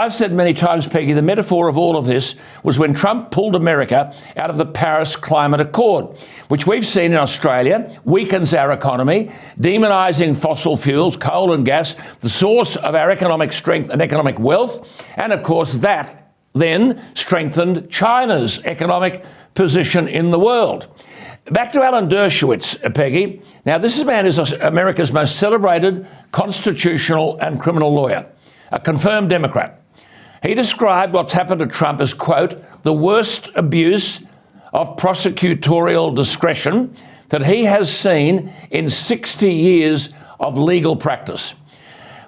I've said many times, Peggy, the metaphor of all of this was when Trump pulled America out of the Paris Climate Accord, which we've seen in Australia weakens our economy, demonising fossil fuels, coal and gas, the source of our economic strength and economic wealth. And of course, that then strengthened China's economic position in the world. Back to Alan Dershowitz, Peggy. Now, this man is America's most celebrated constitutional and criminal lawyer, a confirmed Democrat. He described what's happened to Trump as, quote, the worst abuse of prosecutorial discretion that he has seen in 60 years of legal practice.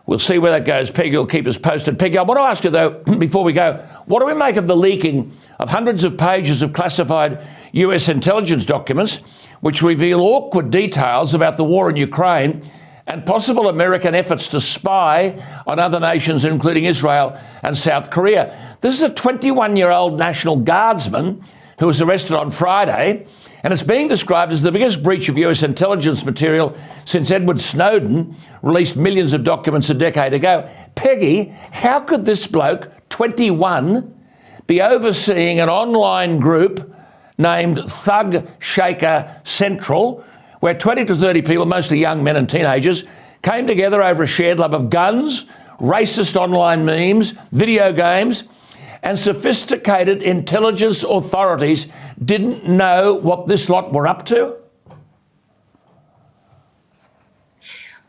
We'll see where that goes. Peggy will keep us posted. Peggy, I want to ask you, though, before we go, what do we make of the leaking of hundreds of pages of classified US intelligence documents which reveal awkward details about the war in Ukraine and possible American efforts to spy on other nations, including Israel and South Korea? This is a 21-year-old National Guardsman who was arrested on Friday, and it's being described as the biggest breach of US intelligence material since Edward Snowden released millions of documents a decade ago. Peggy, how could this bloke, 21, be overseeing an online group named Thug Shaker Central, where 20 to 30 people, mostly young men and teenagers, came together over a shared love of guns, racist online memes, video games, and sophisticated intelligence authorities didn't know what this lot were up to?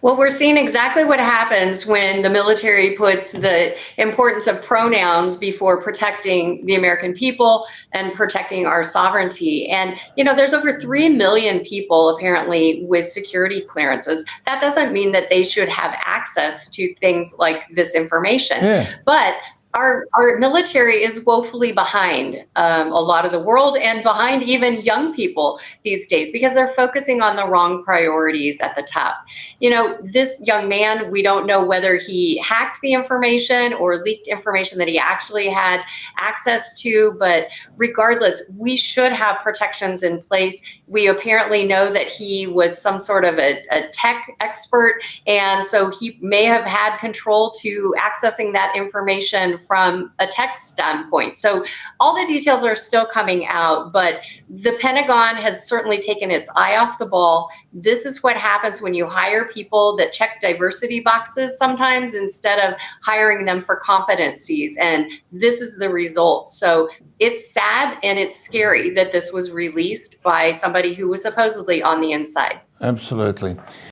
Well, we're seeing exactly what happens when the military puts the importance of pronouns before protecting the American people and protecting our sovereignty. And, you know, there's over 3 million people apparently with security clearances. That doesn't mean that they should have access to things like this information. Yeah. But our military is woefully behind a lot of the world and behind even young people these days because they're focusing on the wrong priorities at the top. You know, this young man, we don't know whether he hacked the information or leaked information that he actually had access to, but regardless, we should have protections in place. We apparently know that he was some sort of a tech expert, and so he may have had control to accessing that information from a tech standpoint. So all the details are still coming out, but the Pentagon has certainly taken its eye off the ball. This is what happens when you hire people that check diversity boxes sometimes instead of hiring them for competencies, and this is the result. So it's sad and it's scary that this was released by somebody who was supposedly on the inside. Absolutely.